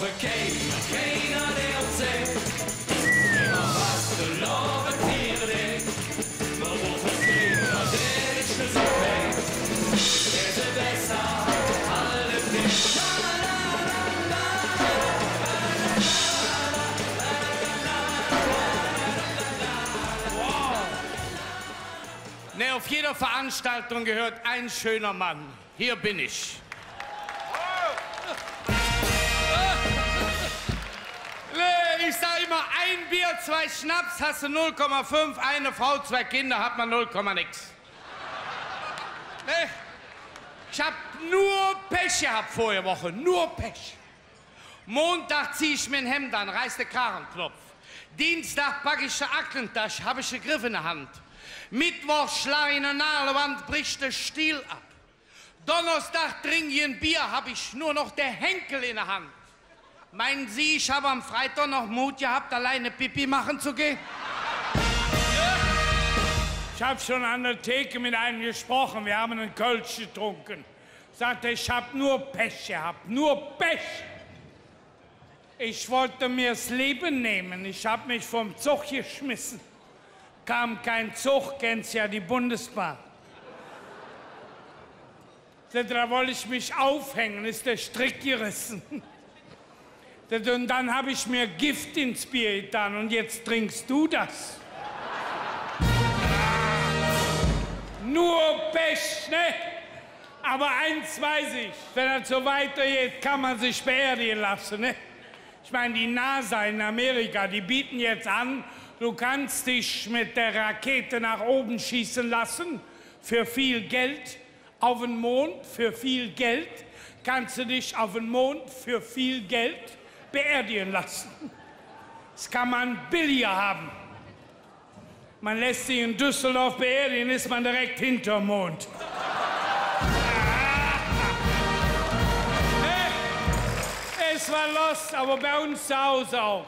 brauchen keiner, der uns sagt, immer was zu loben für dich. Wir brauchen keiner, der nicht so weit, der ist besser, alle dich. Ne, auf jeder Veranstaltung gehört ein schöner Mann. Hier bin ich. Ich sag immer, ein Bier, 2 Schnaps, hast du 0,5, eine Frau, 2 Kinder, hat man 0, nix. Ich hab nur Pech gehabt vorige Woche, nur Pech. Montag zieh ich mir ein Hemd an, reiß den Kragenknopf. Dienstag pack ich die Aktentasche, hab ich den Griff in der Hand. Mittwoch schlag ich in der Nadelwand, bricht der Stiel ab. Donnerstag trinke ich ein Bier, hab ich nur noch der Henkel in der Hand. Meinen Sie, ich habe am Freitag noch Mut gehabt, alleine Pipi machen zu gehen? Ich habe schon an der Theke mit einem gesprochen, wir haben einen Kölsch getrunken. Sagte, ich habe nur Pech gehabt, nur Pech. Ich wollte mir das Leben nehmen, ich habe mich vom Zug geschmissen. Kam kein Zug, kennst ja die Bundesbahn. Da wollte ich mich aufhängen, ist der Strick gerissen. Und dann habe ich mir Gift ins Bier getan und jetzt trinkst du das. Nur Pech, ne? Aber eins weiß ich, wenn das so weitergeht, kann man sich beerdigen lassen, ne? Ich meine, die NASA in Amerika, die bieten jetzt an, du kannst dich mit der Rakete nach oben schießen lassen, für viel Geld, auf den Mond, für viel Geld, kannst du dich auf den Mond für viel Geld beerdigen lassen. Das kann man billiger haben. Man lässt sich in Düsseldorf beerdigen, ist man direkt hinterm Mond. Es war los, aber bei uns zu Hause auch.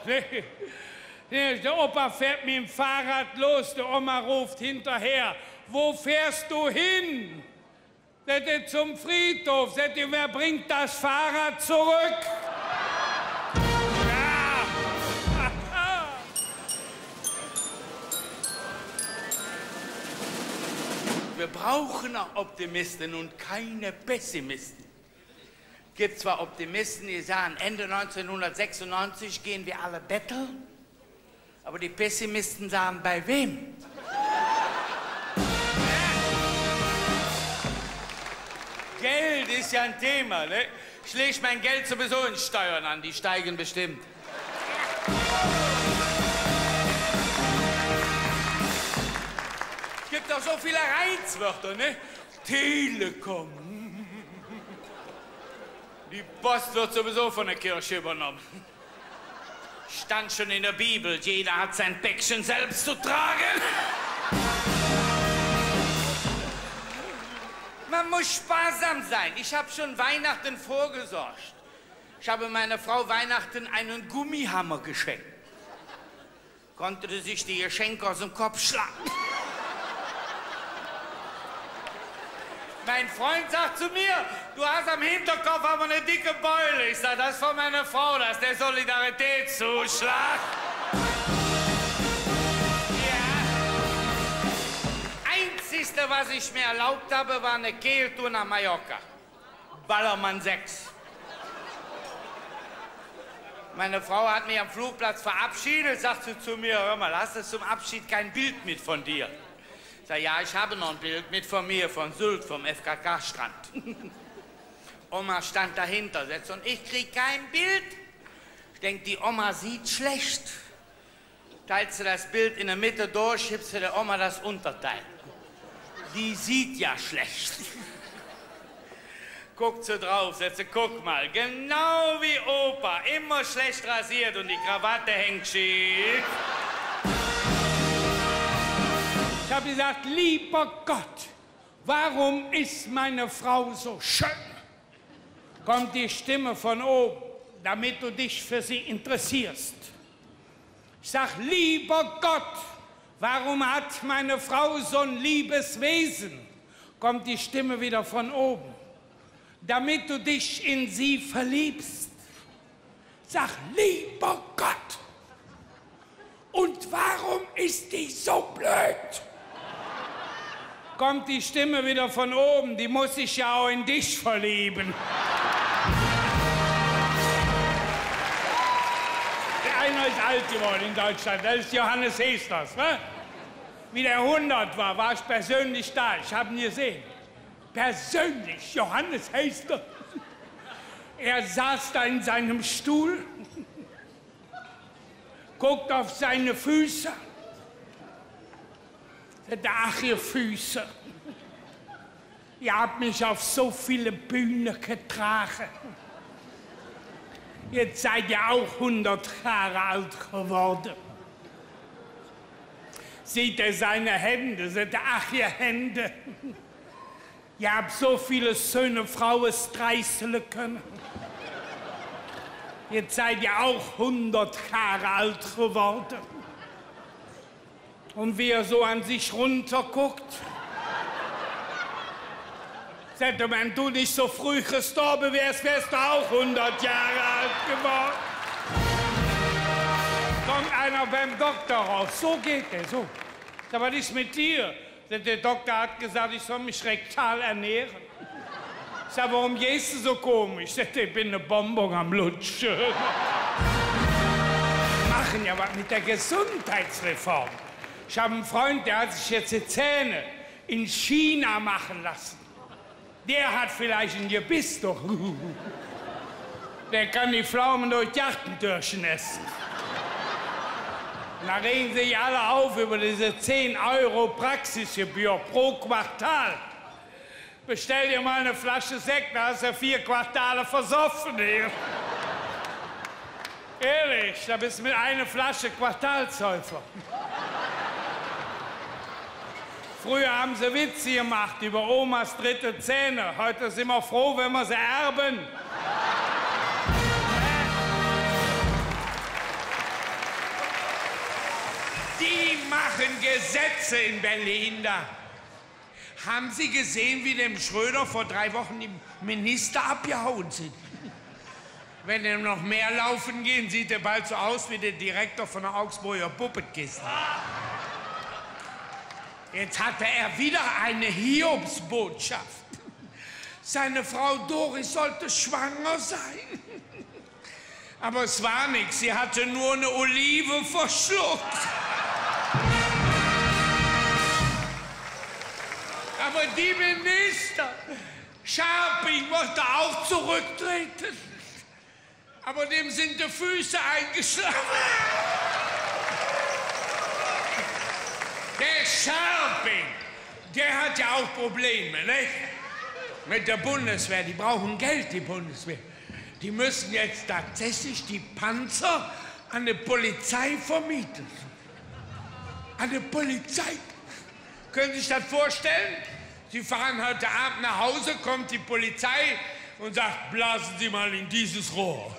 Der Opa fährt mit dem Fahrrad los, der Oma ruft hinterher. Wo fährst du hin? Zum Friedhof. Sagt ihr, wer bringt das Fahrrad zurück? Wir brauchen auch Optimisten und keine Pessimisten. Es gibt zwar Optimisten, die sagen, Ende 1996 gehen wir alle betteln, aber die Pessimisten sagen, bei wem? Geld ist ja ein Thema, ne? Ich lege mein Geld sowieso in Steuern an, die steigen bestimmt. Es gibt doch so viele Reizwörter, ne? Telekom. Die Post wird sowieso von der Kirche übernommen. Stand schon in der Bibel, jeder hat sein Päckchen selbst zu tragen. Man muss sparsam sein. Ich habe schon Weihnachten vorgesorgt. Ich habe meiner Frau Weihnachten einen Gummihammer geschenkt. Konnte sie sich die Geschenke aus dem Kopf schlagen. Mein Freund sagt zu mir, du hast am Hinterkopf aber eine dicke Beule. Ich sage, das ist von meiner Frau, das ist der Solidaritätszuschlag. Einzigste, was ich mir erlaubt habe, war eine Kehltour nach Mallorca. Ballermann 6. Meine Frau hat mich am Flugplatz verabschiedet, sagt sie zu mir, hör mal, hast du zum Abschied kein Bild mit von dir? Ich sag, ja, ich habe noch ein Bild mit von mir, von Sylt, vom FKK-Strand. Oma stand dahinter, setzt und ich krieg kein Bild. Ich denk, die Oma sieht schlecht. Teilt sie das Bild in der Mitte durch, gibst du der Oma das Unterteil. Die sieht ja schlecht. Guckt sie drauf, setzt sie, guck mal, genau wie Opa, immer schlecht rasiert und die Krawatte hängt schief. Ich habe gesagt, lieber Gott, warum ist meine Frau so schön? Kommt die Stimme von oben, damit du dich für sie interessierst. Ich sag, lieber Gott, warum hat meine Frau so ein liebes Wesen? Kommt die Stimme wieder von oben, damit du dich in sie verliebst. Ich Sag, lieber Gott, und warum ist die so blöd? Kommt die Stimme wieder von oben, die muss sich ja auch in dich verlieben. Der eine ist alt geworden in Deutschland, das ist Johannes Hesters, ne? Wie der 100 war ich persönlich da, ich habe ihn gesehen. Persönlich, Johannes Hester. Er saß da in seinem Stuhl, guckt auf seine Füße. Sagte, ach, ihr Füße, ihr habt mich auf so viele Bühnen getragen. Jetzt seid ihr auch 100 Jahre alt geworden. Sieht er seine Hände, sagt er, ach, ihr Hände. Ihr habt so viele schöne Frauen streichseln können. Jetzt seid ihr auch 100 Jahre alt geworden. Und wie er so an sich runterguckt, sagt er, wenn du nicht so früh gestorben wärst, wärst du auch 100 Jahre alt geworden. Kommt einer beim Doktor raus, so geht er, so. Sag, was ist mit dir? Der Doktor hat gesagt, ich soll mich rektal ernähren. Ich sag, warum gehst du so komisch? Ich sag, ich bin eine Bonbon am Lutschen. Machen ja was mit der Gesundheitsreform. Ich habe einen Freund, der hat sich jetzt die Zähne in China machen lassen. Der hat vielleicht ein Gebiss doch. Der kann die Pflaumen durch die Jachtentürchen essen. Da regen sich alle auf über diese 10 € Praxisgebühr pro Quartal. Bestell dir mal eine Flasche Sekt, da hast du 4 Quartale versoffen hier. Ehrlich, da bist du mit einer Flasche Quartalsäufer. Früher haben sie Witze gemacht über Omas dritte Zähne. Heute sind wir froh, wenn wir sie erben. Die machen Gesetze in Berlin da. Haben Sie gesehen, wie dem Schröder vor 3 Wochen die Minister abgehauen sind? Wenn er noch mehr laufen gehen, sieht er bald so aus wie der Direktor von der Augsburger Puppetkiste. Jetzt hatte er wieder eine Hiobsbotschaft. Seine Frau Doris sollte schwanger sein. Aber es war nichts, sie hatte nur eine Olive verschluckt. Aber die Minister, Scharping wollte auch zurücktreten. Aber dem sind die Füße eingeschlafen. Der Scharping, der hat ja auch Probleme, nicht? Mit der Bundeswehr, die brauchen Geld, die Bundeswehr. Die müssen jetzt tatsächlich die Panzer an die Polizei vermieten. An die Polizei. Können Sie sich das vorstellen? Sie fahren heute Abend nach Hause, kommt die Polizei und sagt, blasen Sie mal in dieses Rohr.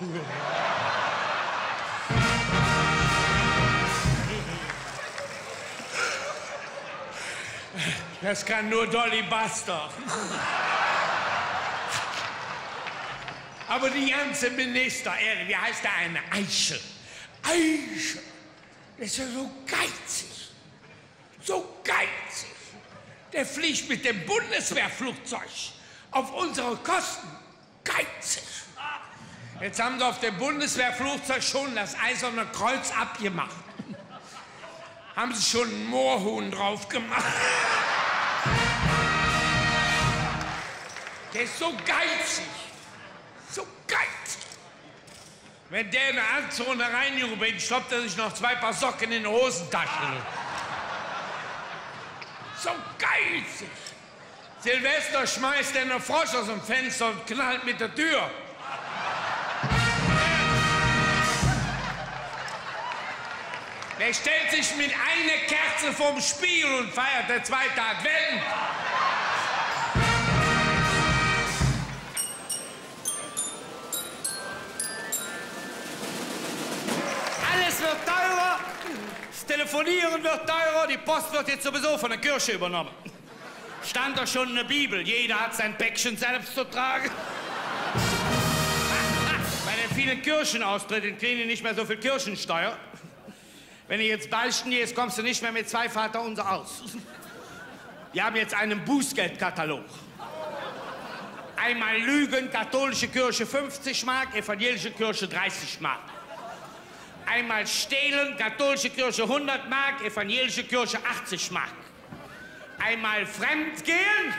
Das kann nur Dolly Buster. Aber die ganze Minister, ehrlich, wie heißt der eine? Eichel. Eichel. Der ist ja so geizig. So geizig. Der fliegt mit dem Bundeswehrflugzeug auf unsere Kosten. Geizig. Jetzt haben sie auf dem Bundeswehrflugzeug schon das Eiserne Kreuz abgemacht. Haben sie schon ein Moorhuhn drauf gemacht. Der ist so geizig. So geizig. Wenn der in eine Anzone reinjubelt, stoppt er sich noch 2 Paar Socken in die Hosentasche. So geizig. Silvester schmeißt er eine Frosch aus dem Fenster und knallt mit der Tür. Der stellt sich mit einer Kerze vorm Spiegel und feiert der 2. Advent. Alles wird teurer, das Telefonieren wird teurer, die Post wird jetzt sowieso von der Kirche übernommen. Stand doch schon in der Bibel, jeder hat sein Päckchen selbst zu tragen. Bei den viele Kirchenaustritte, kriegen die nicht mehr so viel Kirchensteuer. Wenn du jetzt beichten gehst, kommst du nicht mehr mit 2 Vaterunser aus. Wir haben jetzt einen Bußgeldkatalog. Einmal Lügen, katholische Kirche 50 Mark, evangelische Kirche 30 Mark. Einmal Stehlen, katholische Kirche 100 Mark, evangelische Kirche 80 Mark. Einmal Fremdgehen,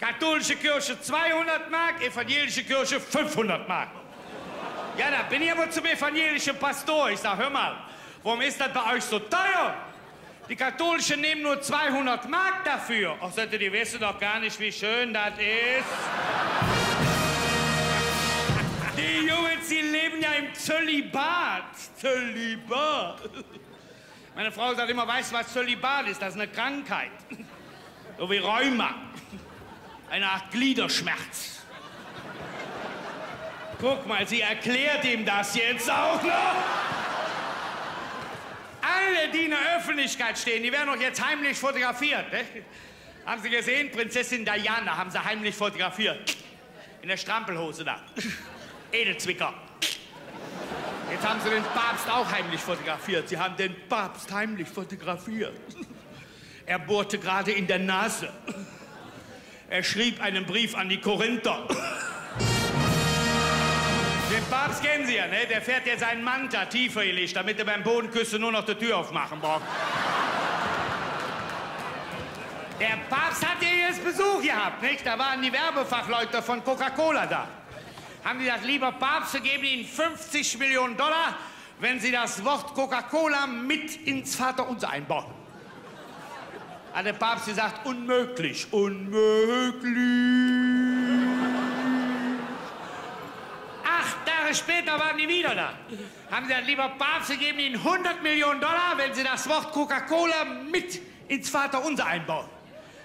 katholische Kirche 200 Mark, evangelische Kirche 500 Mark. Ja, da bin ich aber zum evangelischen Pastor. Ich sag, hör mal, warum ist das bei euch so teuer? Die Katholischen nehmen nur 200 Mark dafür. Ach, sagte, die wissen doch gar nicht, wie schön das ist. Die Jungs, die leben ja im Zölibat. Zölibat. Meine Frau sagt immer, weißt du, was Zölibat ist? Das ist eine Krankheit. So wie Rheuma. Eine Art Gliederschmerz. Guck mal, sie erklärt ihm das jetzt auch noch. Alle, die in der Öffentlichkeit stehen, die werden doch jetzt heimlich fotografiert. Ne? Haben Sie gesehen? Prinzessin Diana haben sie heimlich fotografiert. In der Strampelhose da. Edelzwicker. Jetzt haben sie den Papst auch heimlich fotografiert. Sie haben den Papst heimlich fotografiert. Er bohrte gerade in der Nase. Er schrieb einen Brief an die Korinther. Den Papst kennen Sie ja, ne? Der fährt ja seinen Manta tiefer gelegt, damit er beim Bodenküssen nur noch die Tür aufmachen braucht. Der Papst hat ja jetzt Besuch gehabt, nicht? Da waren die Werbefachleute von Coca-Cola da. Haben die gesagt, lieber Papst, wir geben Ihnen 50 Millionen $, wenn Sie das Wort Coca-Cola mit ins Vaterunser einbauen. Hat der Papst gesagt, unmöglich, unmöglich. 8 Jahre später waren die wieder da. Haben sie gesagt, lieber Papst, wir geben Ihnen 100 Millionen $, wenn Sie das Wort Coca-Cola mit ins Vaterunser einbauen.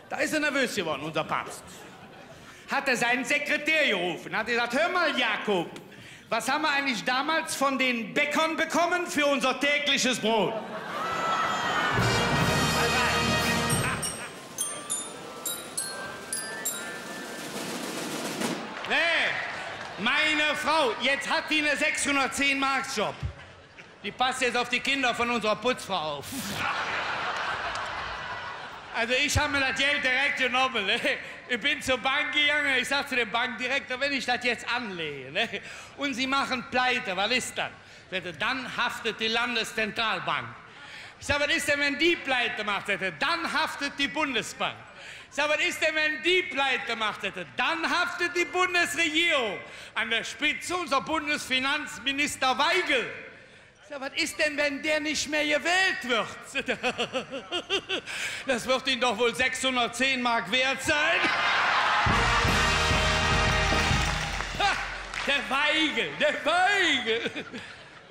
Da ist er nervös geworden, unser Papst. Hat er seinen Sekretär gerufen, hat gesagt, hör mal, Jakob, was haben wir eigentlich damals von den Bäckern bekommen für unser tägliches Brot? Meine Frau, jetzt hat die eine 610-Mark-Job. Die passt jetzt auf die Kinder von unserer Putzfrau auf. Also ich habe mir das Geld direkt genommen. Ne? Ich bin zur Bank gegangen, ich sag zu dem Bankdirektor, wenn ich das jetzt anlege, ne? Und Sie machen Pleite, was ist dann? Dann haftet die Landeszentralbank. Ich sag, was ist denn, wenn die Pleite macht? Dann haftet die Bundesbank. Ich sag, was ist denn, wenn die Pleite macht? Dann haftet die Bundesregierung. An der Spitze unser Bundesfinanzminister Weigel. Ich sag, was ist denn, wenn der nicht mehr gewählt wird? Das wird Ihnen doch wohl 610 Mark wert sein. Der Weigel, der Weigel.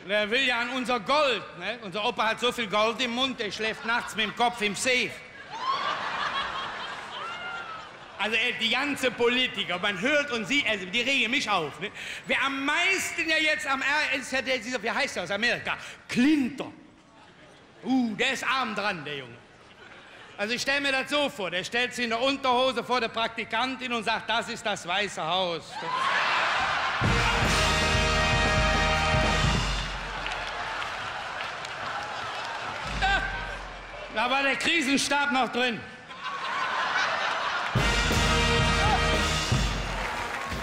Der will ja an unser Gold. Ne? Unser Opa hat so viel Gold im Mund, der schläft nachts mit dem Kopf im Safe. Also die ganze Politiker, man hört und sieht, also die regen mich auf. Ne? Wer am meisten ja jetzt ist ja dieser, wie heißt der aus Amerika? Clinton. Der ist arm dran, der Junge. Also ich stelle mir das so vor, der stellt sich in der Unterhose vor der Praktikantin und sagt, das ist das Weiße Haus. Ja, da war der Krisenstab noch drin.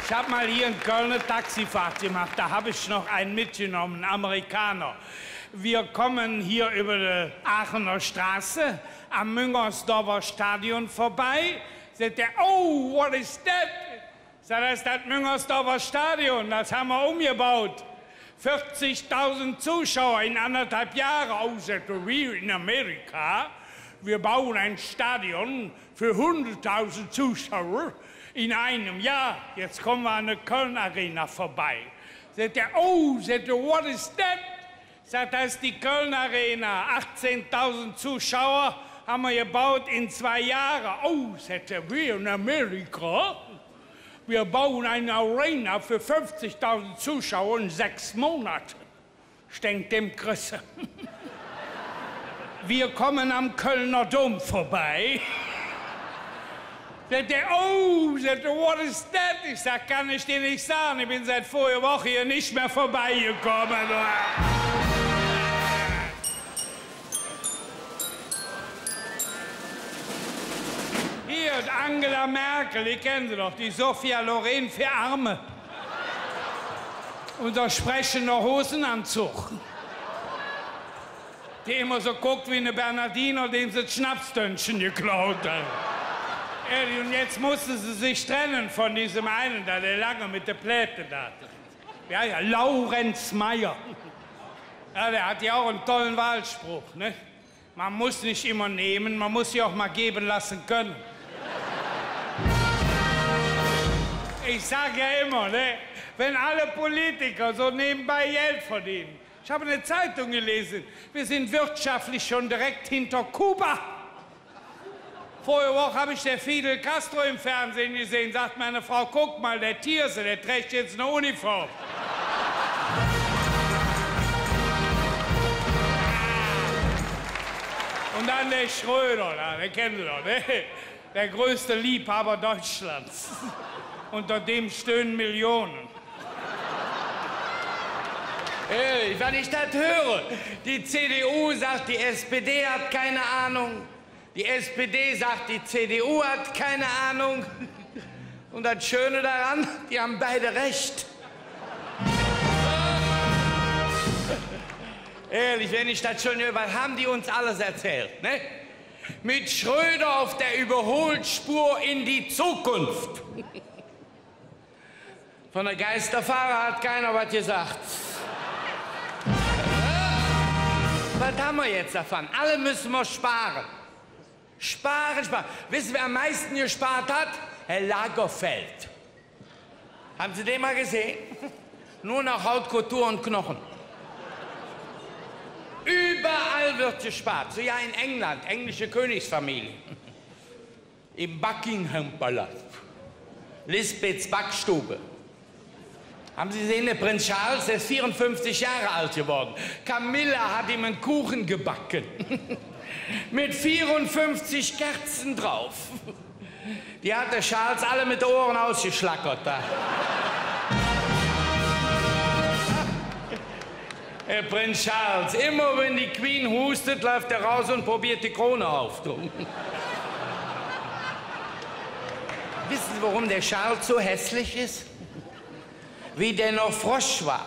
Ich habe mal hier in Köln eine Taxifahrt gemacht, da habe ich noch einen mitgenommen, einen Amerikaner. Wir kommen hier über die Aachener Straße am Müngersdorfer Stadion vorbei. Sagt er, oh, what is that? Sagt er, das ist das Müngersdorfer Stadion, das haben wir umgebaut. 40.000 Zuschauer in 1,5 Jahren. Oh, sagt er, wir in Amerika, wir bauen ein Stadion für 100.000 Zuschauer. In einem Jahr, jetzt kommen wir an der Köln-Arena vorbei. Sagt er, oh, sagt er, what is that? Sagt, das ist die Köln-Arena, 18.000 Zuschauer haben wir gebaut in 2 Jahren. Oh, sagt er, wir in Amerika, wir bauen eine Arena für 50.000 Zuschauer in 6 Monaten. Ich denk dem Chrisse. Wir kommen am Kölner Dom vorbei. Oh, what is that? Ich sag, kann ich dir nicht sagen. Ich bin seit vorher Woche hier nicht mehr vorbeigekommen. Hier, Angela Merkel, die kennen Sie doch, die Sophia Loren für Arme. Unser sprechender Hosenanzug. Die immer so guckt wie eine Bernardiner, dem sie das Schnapsdönchen geklaut hat. Und jetzt mussten sie sich trennen von diesem einen da, der lange mit der Pläte da. Ja, Laurenz Meyer. Ja, der hat ja auch einen tollen Wahlspruch, ne? Man muss nicht immer nehmen, man muss sie auch mal geben lassen können. Ich sage ja immer, ne? Wenn alle Politiker so nebenbei Geld verdienen. Ich habe eine Zeitung gelesen, wir sind wirtschaftlich schon direkt hinter Kuba. Vorige Woche habe ich den Fidel Castro im Fernsehen gesehen. Sagt meine Frau, guck mal, der Thierse, der trägt jetzt eine Uniform. Und dann der Schröder, den kennen Sie doch, ne? Der größte Liebhaber Deutschlands. Unter dem stöhnen Millionen. Hey, wenn ich das höre, die CDU sagt, die SPD hat keine Ahnung. Die SPD sagt, die CDU hat keine Ahnung. Und das Schöne daran, die haben beide recht. Ehrlich, wenn ich das schon höre, was haben die uns alles erzählt, ne? Mit Schröder auf der Überholspur in die Zukunft. Von der Geisterfahrer hat keiner was gesagt. Was haben wir jetzt davon? Alle müssen wir sparen. Sparen, sparen. Wissen wir, wer am meisten gespart hat? Herr Lagerfeld. Haben Sie den mal gesehen? Nur noch Haut, Kultur und Knochen. Überall wird gespart. So ja in England, englische Königsfamilie. Im Buckingham-Palast. Lisbeths Backstube. Haben Sie gesehen, der Prinz Charles, der ist 54 Jahre alt geworden. Camilla hat ihm einen Kuchen gebacken. Mit 54 Kerzen drauf. Die hat der Charles alle mit Ohren ausgeschlackert. Da. Herr Prinz Charles, immer wenn die Queen hustet, läuft er raus und probiert die Krone auf. Wissen Sie, warum der Charles so hässlich ist? Wie der noch Frosch war.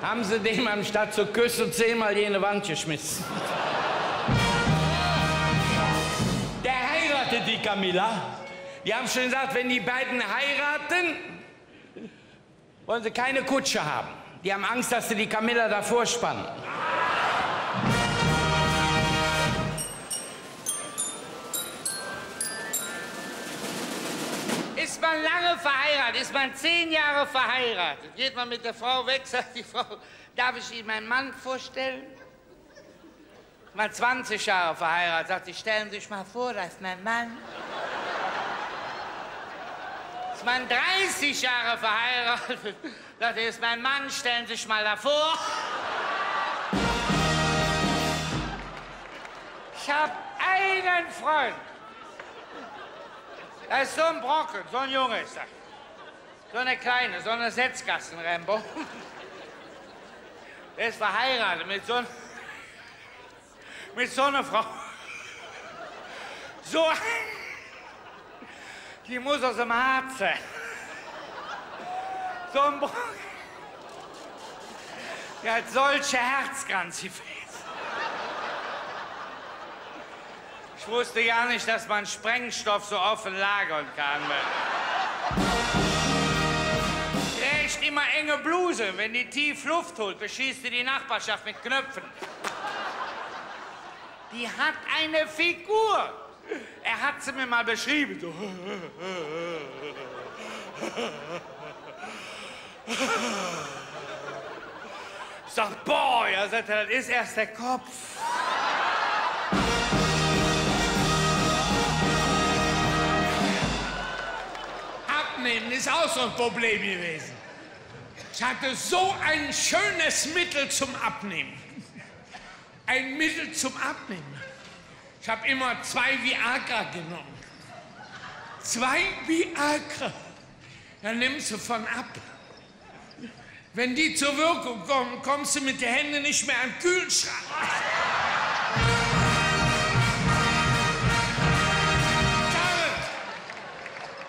Haben Sie dem anstatt zu küssen 10-mal jene Wand geschmissen. Der heiratet die Camilla. Die haben schon gesagt, wenn die beiden heiraten, wollen sie keine Kutsche haben. Die haben Angst, dass sie die Camilla davor spannen. Ist man lange verheiratet, ist man 10 Jahre verheiratet, geht man mit der Frau weg, sagt die Frau, darf ich Ihnen meinen Mann vorstellen? Ist man 20 Jahre verheiratet, sagt sie, stellen Sie sich mal vor, das ist mein Mann. Ist man 30 Jahre verheiratet, sagt er, ist mein Mann, stellen Sie sich mal davor. Ich habe einen Freund. Das ist so ein Brocken, so ein Junge ist das. So eine kleine, so eine Setzgassen-Rambo. Der ist verheiratet mit so einer Frau. So, die muss aus dem Harz sein. So ein Brocken. Die hat solche Herzkranzgefäße. Ich wusste gar nicht, dass man Sprengstoff so offen lagern kann. Trägt immer enge Bluse. Wenn die tief Luft holt, beschießt sie die Nachbarschaft mit Knöpfen. Die hat eine Figur. Er hat sie mir mal beschrieben. Ich sag, boah, ja, sagt er, das ist erst der Kopf. Abnehmen ist auch so ein Problem gewesen. Ich hatte so ein schönes Mittel zum Abnehmen. ein Mittel zum Abnehmen. Ich habe immer 2 Viagra genommen. 2 Viagra. Dann nimmst du von ab. Wenn die zur Wirkung kommen, kommst du mit den Händen nicht mehr an den Kühlschrank.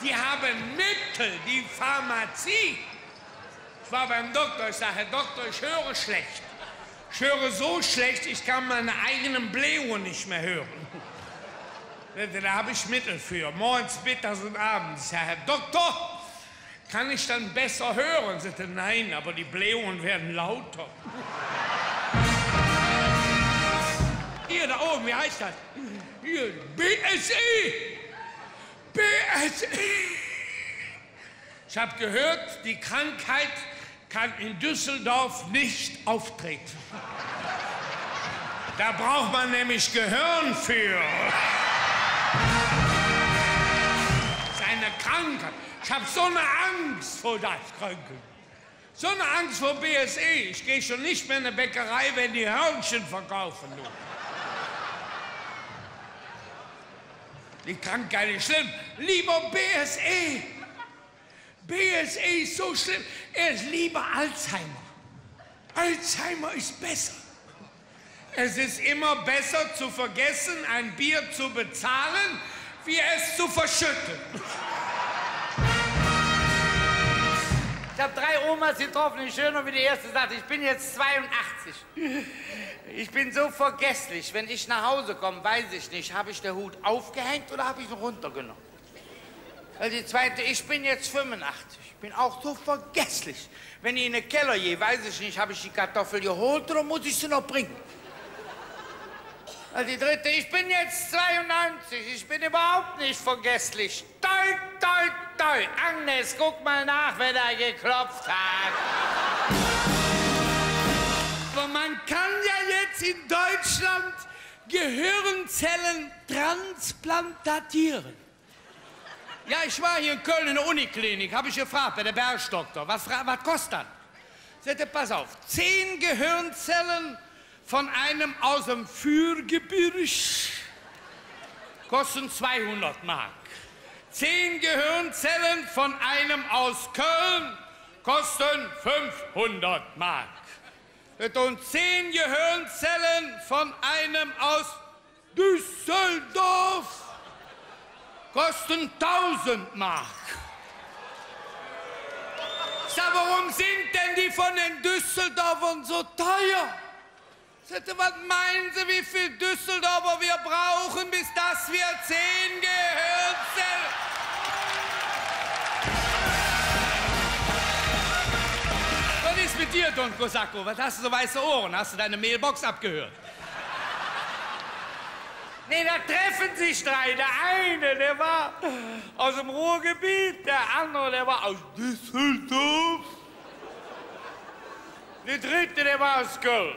Die haben Mittel, die Pharmazie. Ich war beim Doktor, ich sage, Herr Doktor, ich höre schlecht. Ich höre so schlecht, ich kann meine eigenen Blähungen nicht mehr hören. Da habe ich Mittel für, morgens, mittags und abends. Ich sage, Herr Doktor, kann ich dann besser hören? Ich sagte, nein, aber die Blähungen werden lauter. Hier, da oben, wie heißt das? Hier, BSE. BSE. Ich habe gehört, die Krankheit kann in Düsseldorf nicht auftreten. Da braucht man nämlich Gehirn für. Das ist eine Krankheit. Ich habe so eine Angst vor das Kranken. So eine Angst vor BSE. Ich gehe schon nicht mehr in eine Bäckerei, wenn die Hörnchen verkaufen. Du. Die Krankheit ist schlimm. Lieber BSE. BSE ist so schlimm. Er ist lieber Alzheimer. Alzheimer ist besser. Es ist immer besser zu vergessen, ein Bier zu bezahlen, wie es zu verschütten. Ich habe 3 Omas getroffen, die schöner wie die erste sagte, ich bin jetzt 82. Ich bin so vergesslich. Wenn ich nach Hause komme, weiß ich nicht, habe ich den Hut aufgehängt oder habe ich ihn runtergenommen? Die zweite, ich bin jetzt 85. Ich bin auch so vergesslich. Wenn ich in den Keller gehe, weiß ich nicht, habe ich die Kartoffel geholt oder muss ich sie noch bringen? Die dritte, ich bin jetzt 92. Ich bin überhaupt nicht vergesslich. Toi, toi, toi. Agnes, guck mal nach, wer da geklopft hat. Aber man kann ja jetzt in Deutschland Gehirnzellen transplantieren. Ja, ich war hier in Köln in der Uniklinik, habe ich gefragt bei der Bergdoktor, was kostet das? Sagte, pass auf, 10 Gehirnzellen von einem aus dem Fürgebirg kosten 200 Mark. 10 Gehirnzellen von einem aus Köln kosten 500 Mark. Und 10 Gehirnzellen von einem aus Düsseldorf kosten 1000 Mark. Ich sag, warum sind denn die von den Düsseldorfern so teuer? Ich sagte, was meinen Sie, wie viel Düsseldorfer wir brauchen, bis dass wir 10 Gehirnzellen... Was ist mit dir, Don Kosaco? Was hast du so weiße Ohren? Hast du deine Mailbox abgehört? Nee, da treffen sich 3. Der eine, der war aus dem Ruhrgebiet, der andere, der war aus Düsseldorf. Der dritte, der war aus Köln.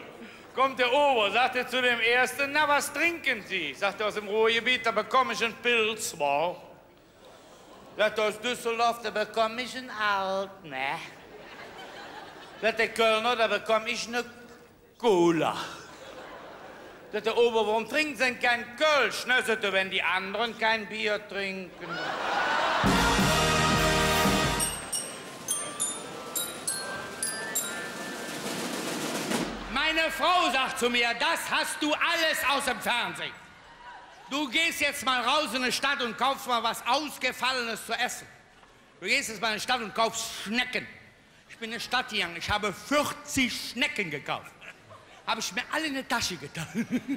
Kommt der Ober, sagt er zu dem Ersten, na, was trinken Sie? Sagt er, aus dem Ruhrgebiet, da bekomme ich einen Pilz, wa? Sagt er, aus Düsseldorf, da bekomme ich einen Alt, ne? Sagt der Kölner, da bekomme ich eine Cola. Sagt der Ober, warum trinken Sie denn kein Kölsch? Na, sagt er, wenn die anderen kein Bier trinken. Meine Frau sagt zu mir, das hast du alles aus dem Fernsehen. Du gehst jetzt mal raus in die Stadt und kaufst mal was Ausgefallenes zu essen. Du gehst jetzt mal in die Stadt und kaufst Schnecken. Ich bin in die Stadt gegangen, ich habe 40 Schnecken gekauft. Habe ich mir alle in die Tasche getan.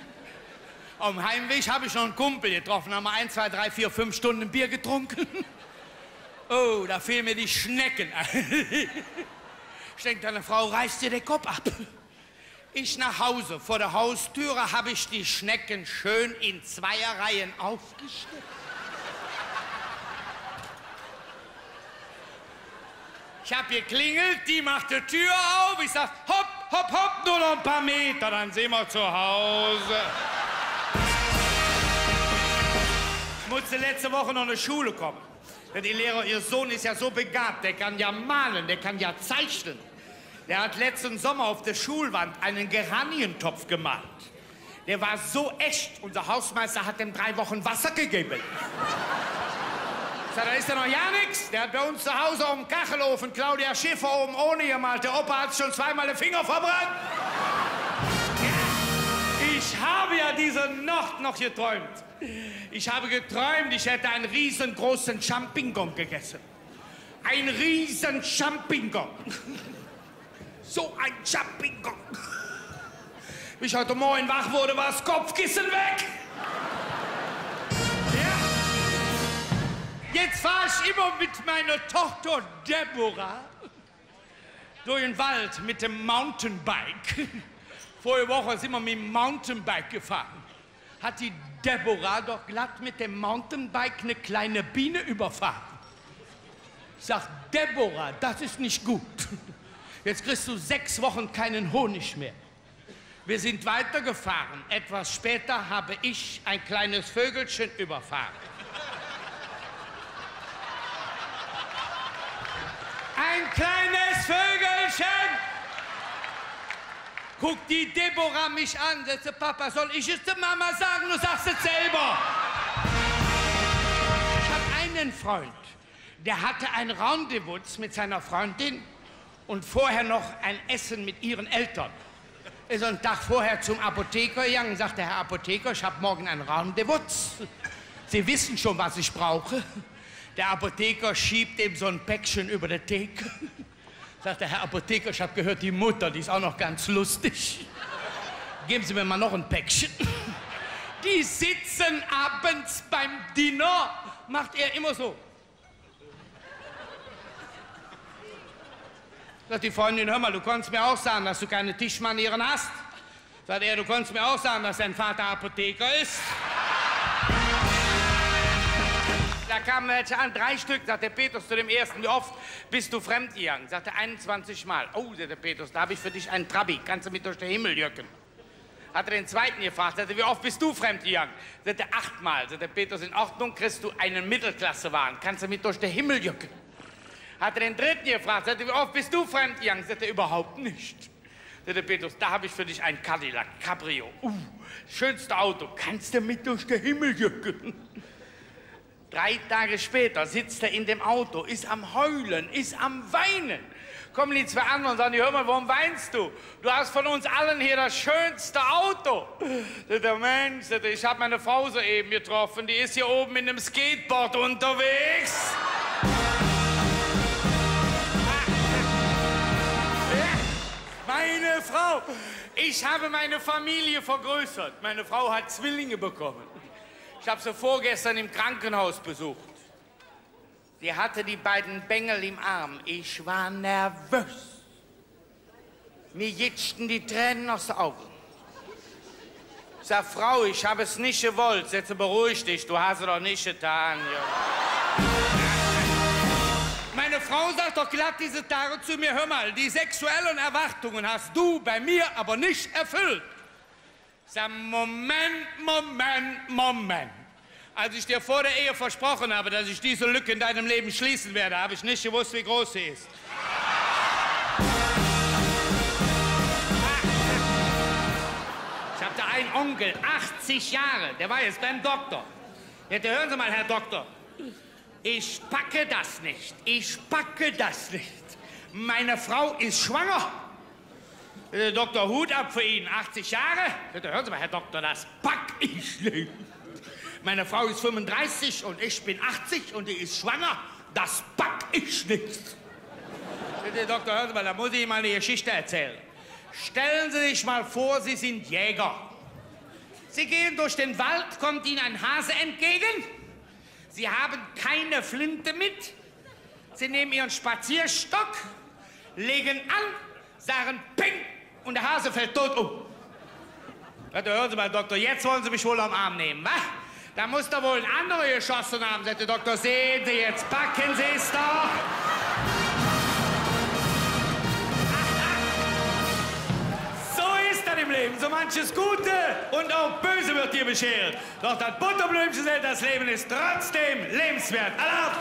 Auf dem Heimweg habe ich noch einen Kumpel getroffen, haben wir 1, 2, 3, 4, 5 Stunden Bier getrunken. Oh, da fehlen mir die Schnecken. Ich denke, deine Frau reißt dir den Kopf ab. Ich nach Hause, vor der Haustüre habe ich die Schnecken schön in 2 Reihen aufgestellt. Ich habe geklingelt, die macht die Tür auf, ich sag, hopp, hopp, hopp, nur noch ein paar Meter, dann sind wir zu Hause. Ich musste letzte Woche noch in die Schule kommen. Die Lehrer, ihr Sohn ist ja so begabt, der kann ja malen, der kann ja zeichnen. Der hat letzten Sommer auf der Schulwand einen Geranientopf gemalt. Der war so echt. Unser Hausmeister hat dem 3 Wochen Wasser gegeben. Da ist ja noch ja nichts. Der hat bei uns zu Hause um den Kachelofen Claudia Schiffer oben ohne gemalt. Der Opa hat schon zweimal den Finger verbrannt. Ja. Ich habe ja diese Nacht noch geträumt. Ich habe geträumt, ich hätte einen riesengroßen Champignon gegessen. Ein riesen Champignon. So ein Champignon. Wie ich heute Morgen wach wurde, war das Kopfkissen weg. Jetzt fahre ich immer mit meiner Tochter Deborah durch den Wald mit dem Mountainbike. Vorige Woche sind wir mit dem Mountainbike gefahren. Hat die Deborah doch glatt mit dem Mountainbike eine kleine Biene überfahren. Sagt Deborah, das ist nicht gut. Jetzt kriegst du 6 Wochen keinen Honig mehr. Wir sind weitergefahren. Etwas später habe ich ein kleines Vögelchen überfahren. Ein kleines Vögelchen! Guckt die Deborah mich an, sagt, Papa, soll ich es der Mama sagen? Du sagst es selber. Ich habe einen Freund, der hatte ein Rendezvous mit seiner Freundin und vorher noch ein Essen mit ihren Eltern. Ist einen Tag vorher zum Apotheker gegangen und sagte, Herr Apotheker, ich habe morgen ein Rendezvous. Sie wissen schon, was ich brauche. Der Apotheker schiebt ihm so ein Päckchen über die Theke. Sagt der Herr Apotheker, ich habe gehört, die Mutter, die ist auch noch ganz lustig. Geben Sie mir mal noch ein Päckchen. Die sitzen abends beim Dinner, macht er immer so. Sagt die Freundin, hör mal, du konntest mir auch sagen, dass du keine Tischmanieren hast. Sagt er, du konntest mir auch sagen, dass dein Vater Apotheker ist. Da kamen welche an, 3 Stück, sagt der Petrus zu dem ersten, wie oft bist du fremdgegangen? Sagt er, 21 Mal. Oh, sagt der Petrus, da habe ich für dich einen Trabi, kannst du mit durch den Himmel jürgen? Hat er den zweiten gefragt, sagt er, wie oft bist du fremdgegangen? Sagt er, 8 Mal. Sagt der Petrus, in Ordnung, kriegst du einen Mittelklassewagen, kannst du mit durch den Himmel jürgen? Hat er den dritten gefragt, sagt er, wie oft bist du fremdgegangen? Sagt er, überhaupt nicht. Sagt der Petrus, da habe ich für dich einen Cadillac, Cabrio. Schönste Auto, kannst du mit durch den Himmel jürgen? 3 Tage später sitzt er in dem Auto, ist am Heulen, ist am Weinen. Kommen die 2 anderen und sagen, hör mal, warum weinst du? Du hast von uns allen hier das schönste Auto. Sagt der Mensch, ich habe meine Frau soeben getroffen, die ist hier oben mit einem Skateboard unterwegs. Meine Frau, ich habe meine Familie vergrößert. Meine Frau hat Zwillinge bekommen. Ich habe sie vorgestern im Krankenhaus besucht. Sie hatte die beiden Bengel im Arm. Ich war nervös. Mir jitschten die Tränen aus den Augen. Ich sag, Frau, ich habe es nicht gewollt. Setze, beruhig dich, du hast es doch nicht getan. Ja. Meine Frau sagt doch glatt diese Tage zu mir, hör mal, die sexuellen Erwartungen hast du bei mir aber nicht erfüllt. Ich sag, Moment. Als ich dir vor der Ehe versprochen habe, dass ich diese Lücke in deinem Leben schließen werde, habe ich nicht gewusst, wie groß sie ist. Ich habe da einen Onkel, 80 Jahre, der war jetzt beim Doktor. Jetzt hören Sie mal, Herr Doktor, ich packe das nicht, Meine Frau ist schwanger. Dr. Hut ab für ihn, 80 Jahre. Hören Sie mal, Herr Doktor, das pack ich nicht. Meine Frau ist 35 und ich bin 80 und die ist schwanger. Das pack ich nicht. Bitte, Doktor, hören Sie mal, da muss ich Ihnen mal eine Geschichte erzählen. Stellen Sie sich mal vor, Sie sind Jäger. Sie gehen durch den Wald, kommt Ihnen ein Hase entgegen. Sie haben keine Flinte mit. Sie nehmen Ihren Spazierstock, legen an, sagen Ping und der Hase fällt tot um. Hören Sie mal, Doktor, jetzt wollen Sie mich wohl am Arm nehmen, wa? Da muss doch wohl ein anderer geschossen haben, sagt der Doktor. Sehen Sie, jetzt packen Sie es doch. So ist das im Leben. So manches Gute und auch Böse wird dir beschert. Doch das Butterblümchen, das Leben ist trotzdem lebenswert. Alle auf!